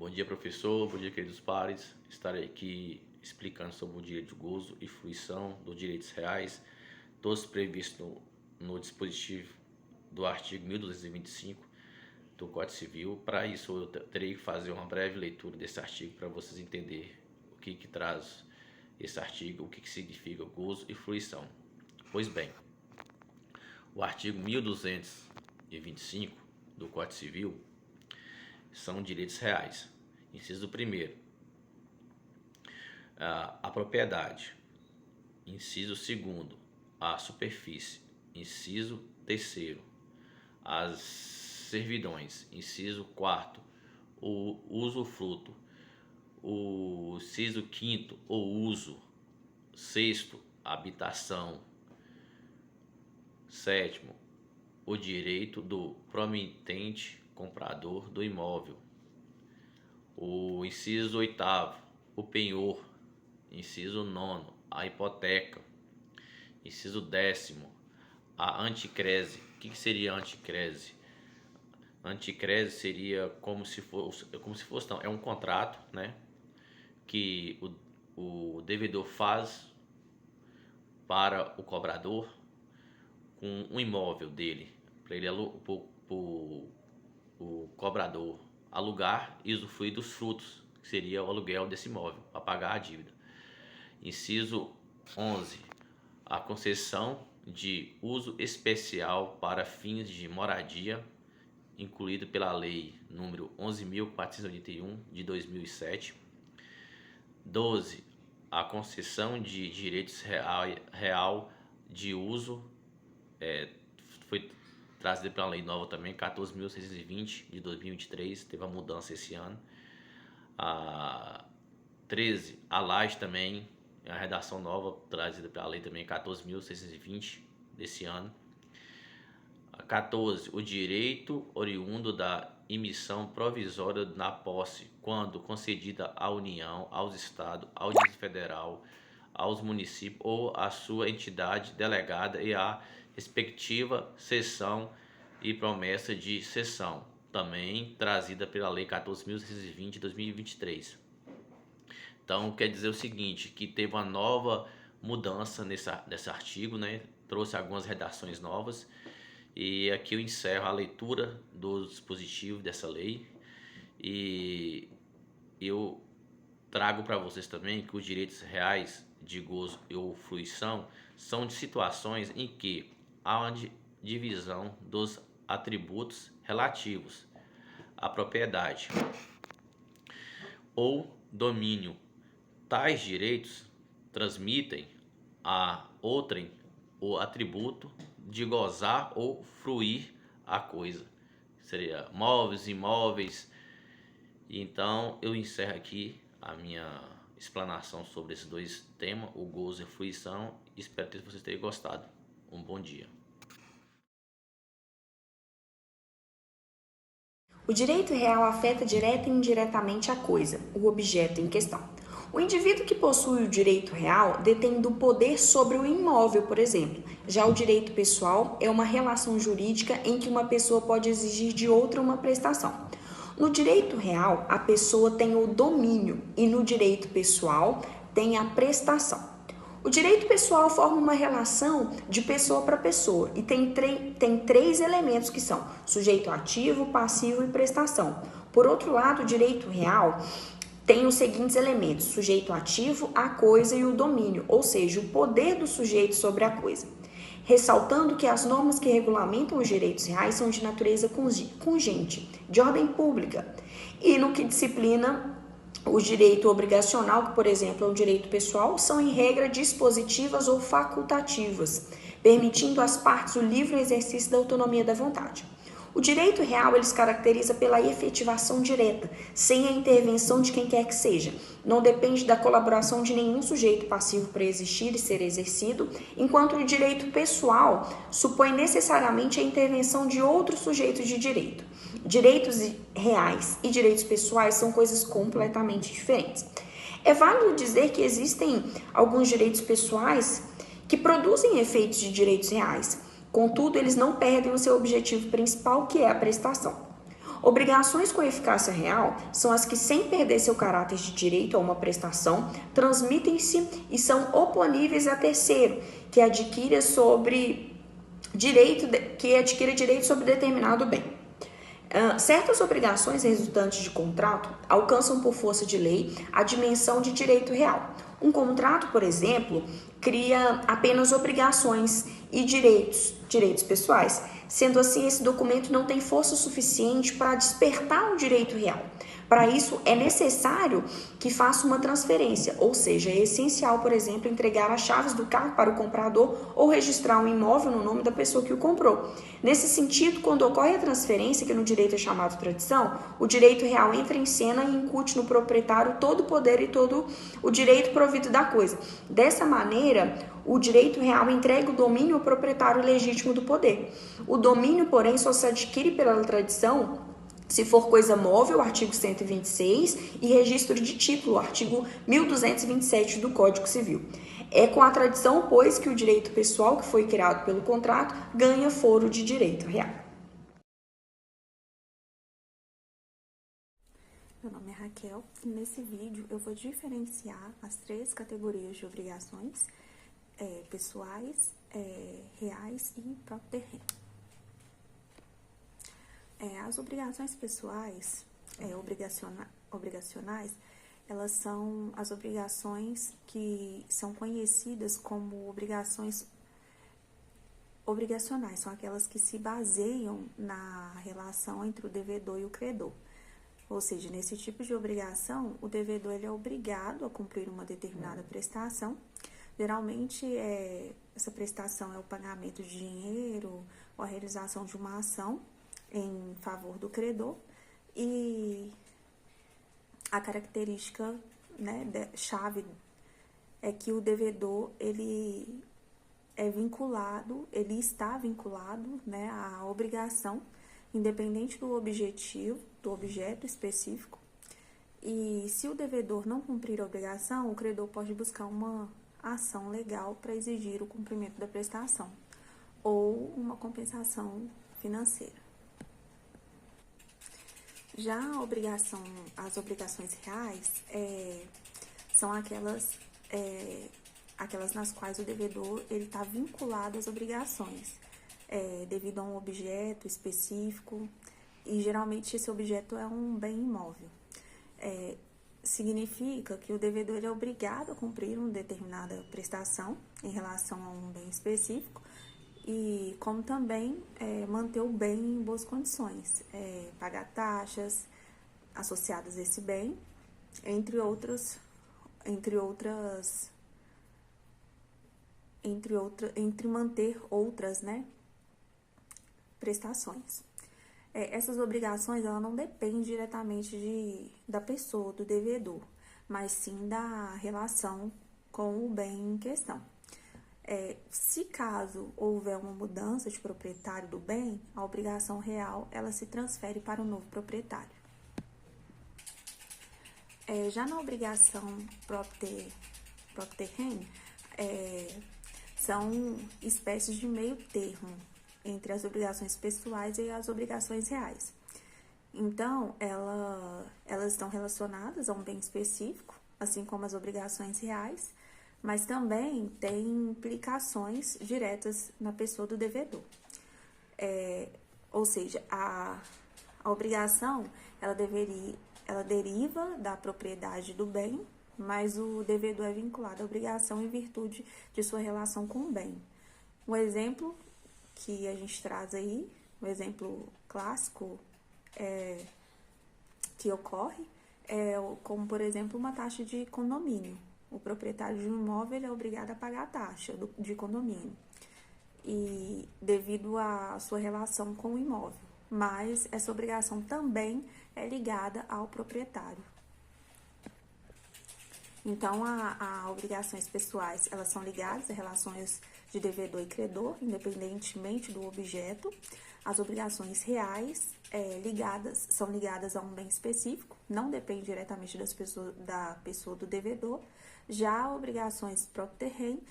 Bom dia, professor. Bom dia, queridos pares. Estarei aqui explicando sobre o direito de gozo e fruição dos direitos reais, todos previstos no dispositivo do artigo 1225 do Código Civil. Para isso, eu terei que fazer uma breve leitura desse artigo para vocês entenderem o que traz esse artigo, o que significa gozo e fruição. Pois bem, o artigo 1225 do Código Civil são direitos reais. Inciso 1º, a propriedade. Inciso 2º, a superfície. Inciso 3º, as servidões. Inciso 4º, o usufruto. O inciso 5º, o uso. 6º, habitação. 7º, o direito do promitente comprador do imóvel. O inciso 8º, o penhor. Inciso 9º, a hipoteca. Inciso 10º, a anticrese. O que seria a anticrese? Anticrese seria como se fosse não, é um contrato, né, que o devedor faz para o cobrador com um imóvel dele, para ele o cobrador alugar e usufruir dos frutos, que seria o aluguel desse imóvel, para pagar a dívida. Inciso 11, a concessão de uso especial para fins de moradia, incluído pela Lei número 11.481 de 2007. 12, a concessão de direitos real de uso, foi trazida pela lei nova também, 14.620 de 2023, teve uma mudança esse ano. 13, a laje também, a redação nova trazida pela lei também, 14.620 desse ano. 14, o direito oriundo da emissão provisória na posse, quando concedida à União, aos Estados, ao Distrito Federal, aos municípios ou à sua entidade delegada e à respectiva cessão e promessa de cessão, também trazida pela Lei 14.620 de 2023. Então, quer dizer o seguinte, que teve uma nova mudança nesse artigo, né? Trouxe algumas redações novas, e aqui eu encerro a leitura do dispositivo dessa lei, e eu trago para vocês também que os direitos reais de gozo ou fruição são de situações em que há uma divisão dos atributos relativos à propriedade ou domínio. Tais direitos transmitem a outrem o atributo de gozar ou fruir a coisa. Seria móveis, imóveis. Então eu encerro aqui a minha explanação sobre esses dois temas, o gozo e a fruição. Espero que vocês tenham gostado. Um bom dia. O direito real afeta direta e indiretamente a coisa, o objeto em questão. O indivíduo que possui o direito real detém do poder sobre o imóvel, por exemplo. Já o direito pessoal é uma relação jurídica em que uma pessoa pode exigir de outra uma prestação. No direito real, a pessoa tem o domínio e no direito pessoal tem a prestação. O direito pessoal forma uma relação de pessoa para pessoa e tem três elementos que são sujeito ativo, passivo e prestação. Por outro lado, o direito real tem os seguintes elementos: sujeito ativo, a coisa e o domínio, ou seja, o poder do sujeito sobre a coisa. Ressaltando que as normas que regulamentam os direitos reais são de natureza congente, de ordem pública, e no que disciplina o direito obrigacional, que, por exemplo, é o direito pessoal, são em regra dispositivas ou facultativas, permitindo às partes o livre exercício da autonomia da vontade. O direito real ele se caracteriza pela efetivação direta, sem a intervenção de quem quer que seja. Não depende da colaboração de nenhum sujeito passivo para existir e ser exercido, enquanto o direito pessoal supõe necessariamente a intervenção de outros sujeitos de direito. Direitos reais e direitos pessoais são coisas completamente diferentes. É válido dizer que existem alguns direitos pessoais que produzem efeitos de direitos reais. Contudo, eles não perdem o seu objetivo principal, que é a prestação. Obrigações com eficácia real são as que, sem perder seu caráter de direito a uma prestação, transmitem-se e são oponíveis a terceiro, que adquira direito sobre determinado bem. Certas obrigações resultantes de contrato alcançam por força de lei a dimensão de direito real. Um contrato, por exemplo, cria apenas obrigações e direitos pessoais. Sendo assim, esse documento não tem força suficiente para despertar o direito real. Para isso, é necessário que faça uma transferência, ou seja, é essencial, por exemplo, entregar as chaves do carro para o comprador ou registrar um imóvel no nome da pessoa que o comprou. Nesse sentido, quando ocorre a transferência, que no direito é chamado tradição, o direito real entra em cena e incute no proprietário todo o poder e todo o direito provido da coisa. Dessa maneira, o direito real entrega o domínio ao proprietário legítimo do poder. O domínio, porém, só se adquire pela tradição se for coisa móvel, artigo 126, e registro de título, artigo 1227 do Código Civil. É com a tradição, pois, que o direito pessoal que foi criado pelo contrato ganha foro de direito real. Meu nome é Raquel e nesse vídeo eu vou diferenciar as 3 categorias de obrigações pessoais, reais e próprio terreno. As obrigações pessoais obrigacionais, elas são as obrigações que são conhecidas como obrigações obrigacionais, são aquelas que se baseiam na relação entre o devedor e o credor. Ou seja, nesse tipo de obrigação, o devedor ele é obrigado a cumprir uma determinada prestação. Geralmente, essa prestação é o pagamento de dinheiro ou a realização de uma ação em favor do credor, e a característica, chave é que o devedor ele está vinculado, à obrigação, independente do objeto específico. E se o devedor não cumprir a obrigação, o credor pode buscar uma ação legal para exigir o cumprimento da prestação ou uma compensação financeira. Já as obrigações reais são aquelas nas quais o devedor está vinculado às obrigações, devido a um objeto específico, e geralmente esse objeto é um bem imóvel. Significa que o devedor é obrigado a cumprir uma determinada prestação em relação a um bem específico, e como também manter o bem em boas condições, pagar taxas associadas a esse bem, entre manter outras, prestações. Essas obrigações, ela não dependem diretamente da pessoa, do devedor, mas sim da relação com o bem em questão. Se caso houver uma mudança de proprietário do bem, a obrigação real ela se transfere para o novo proprietário. Já na obrigação próprio terreno, são espécies de meio termo entre as obrigações pessoais e as obrigações reais. Então, elas estão relacionadas a um bem específico, assim como as obrigações reais, mas também tem implicações diretas na pessoa do devedor. Ou seja, a obrigação, ela deriva da propriedade do bem, mas o devedor é vinculado à obrigação em virtude de sua relação com o bem. Um exemplo que a gente traz aí, um exemplo clássico que ocorre, como, por exemplo, uma taxa de condomínio. O proprietário de um imóvel ele é obrigado a pagar a taxa de condomínio, e devido à sua relação com o imóvel, mas essa obrigação também é ligada ao proprietário. Então, as obrigações pessoais, elas são ligadas a relações de devedor e credor, independentemente do objeto. As obrigações reais são ligadas a um bem específico, não depende diretamente da pessoa do devedor. Já obrigações próprio terreno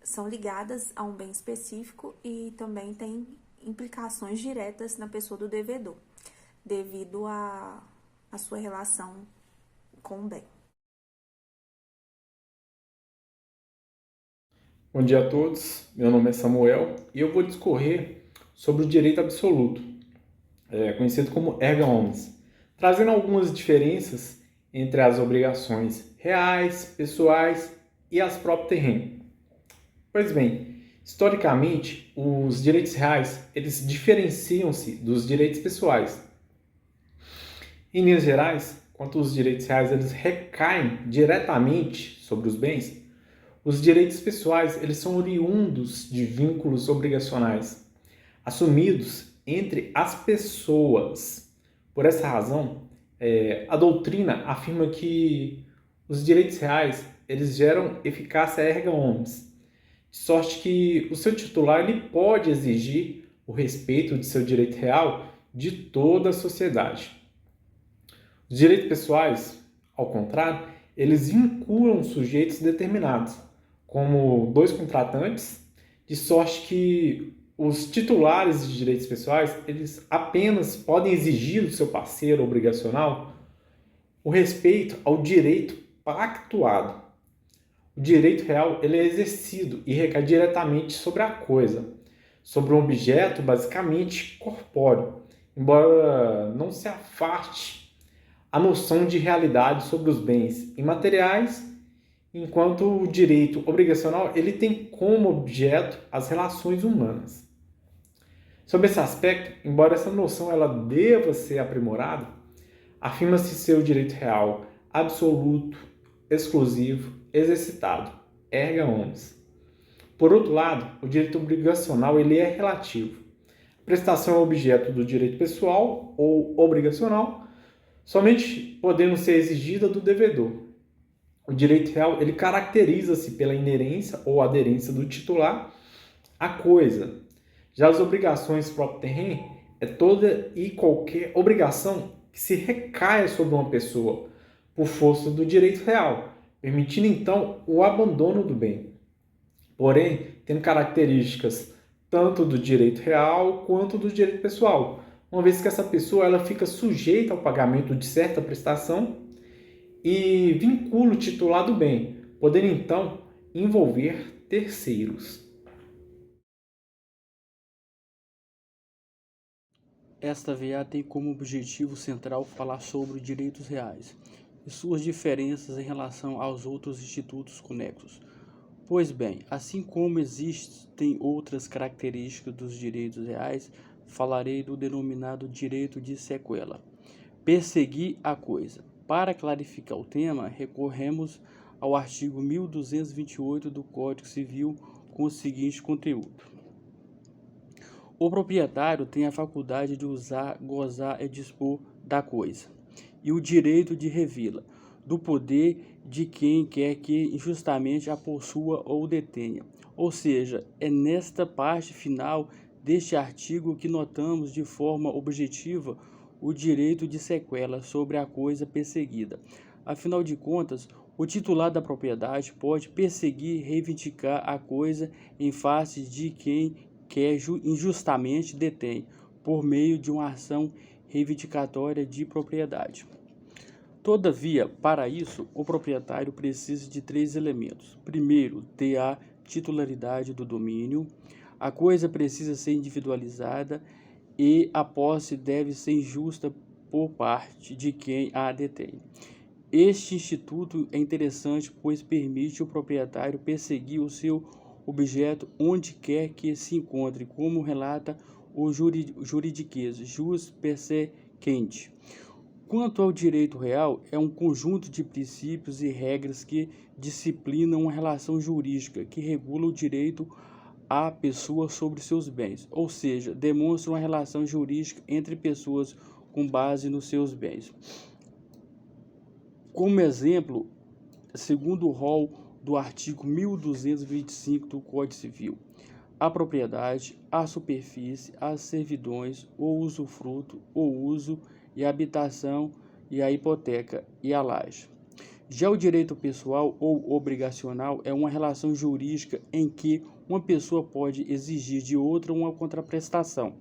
são ligadas a um bem específico e também têm implicações diretas na pessoa do devedor. devido à sua relação com o bem. Bom dia a todos, meu nome é Samuel e eu vou discorrer sobre o direito absoluto, conhecido como erga omnes, trazendo algumas diferenças entre as obrigações reais, pessoais e as próprias terrenas. Pois bem, historicamente, os direitos reais eles diferenciam-se dos direitos pessoais. Em linhas gerais, quanto os direitos reais eles recaem diretamente sobre os bens, os direitos pessoais eles são oriundos de vínculos obrigacionais, assumidos entre as pessoas. Por essa razão, a doutrina afirma que os direitos reais eles geram eficácia erga omnes, de sorte que o seu titular ele pode exigir o respeito de seu direito real de toda a sociedade. Os direitos pessoais, ao contrário, eles vinculam sujeitos determinados, como dois contratantes, de sorte que os titulares de direitos pessoais eles apenas podem exigir do seu parceiro obrigacional o respeito ao direito pactuado. O direito real ele é exercido e recai diretamente sobre a coisa, sobre um objeto basicamente corpóreo, embora não se afaste a noção de realidade sobre os bens imateriais, enquanto o direito obrigacional ele tem como objeto as relações humanas. Sobre esse aspecto, embora essa noção ela deva ser aprimorada, afirma-se ser o direito real absoluto, exclusivo, exercitado, erga omnes. Por outro lado, o direito obrigacional ele é relativo. A prestação é objeto do direito pessoal ou obrigacional, somente podendo ser exigida do devedor. O direito real ele caracteriza-se pela inerência ou aderência do titular à coisa. Já as obrigações proprio terreno é toda e qualquer obrigação que se recaia sobre uma pessoa por força do direito real, permitindo então o abandono do bem. Porém, tendo características tanto do direito real quanto do direito pessoal, uma vez que essa pessoa ela fica sujeita ao pagamento de certa prestação e vincula o titular do bem, podendo então envolver terceiros. Esta VA tem como objetivo central falar sobre direitos reais e suas diferenças em relação aos outros institutos conexos. Pois bem, assim como existem outras características dos direitos reais, falarei do denominado direito de sequela. Perseguir a coisa. Para clarificar o tema, recorremos ao artigo 1228 do Código Civil com o seguinte conteúdo. O proprietário tem a faculdade de usar, gozar e dispor da coisa, e o direito de revê-la, do poder de quem quer que injustamente a possua ou detenha. Ou seja, é nesta parte final deste artigo que notamos de forma objetiva o direito de sequela sobre a coisa perseguida. Afinal de contas, o titular da propriedade pode perseguir e reivindicar a coisa em face de quem quer injustamente detém, por meio de uma ação reivindicatória de propriedade. Todavia, para isso, o proprietário precisa de 3 elementos. Primeiro, ter a titularidade do domínio, a coisa precisa ser individualizada e a posse deve ser justa por parte de quem a detém. Este instituto é interessante, pois permite ao proprietário perseguir o seu objeto onde quer que se encontre, como relata o juridiquês jus persequente. Quanto ao direito real, é um conjunto de princípios e regras que disciplinam uma relação jurídica que regula o direito à pessoa sobre seus bens, ou seja, demonstra uma relação jurídica entre pessoas com base nos seus bens. Como exemplo, segundo o rol do artigo 1225 do Código Civil, a propriedade, a superfície, as servidões, o usufruto, o uso e a habitação e a hipoteca e a laje. Já o direito pessoal ou obrigacional é uma relação jurídica em que uma pessoa pode exigir de outra uma contraprestação.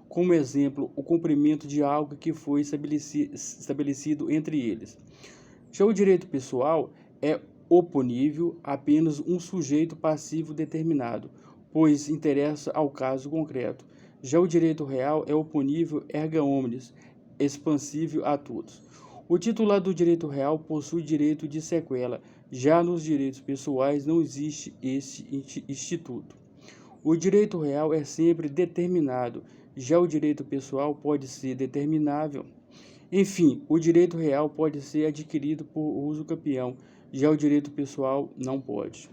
como exemplo, o cumprimento de algo que foi estabelecido entre eles. Já o direito pessoal é oponível a apenas um sujeito passivo determinado, pois interessa ao caso concreto. Já o direito real é oponível erga omnes, expansível a todos. O titular do direito real possui direito de sequela, já nos direitos pessoais não existe esse instituto. O direito real é sempre determinado, já o direito pessoal pode ser determinável. Enfim, o direito real pode ser adquirido por uso campeão, já o direito pessoal não pode.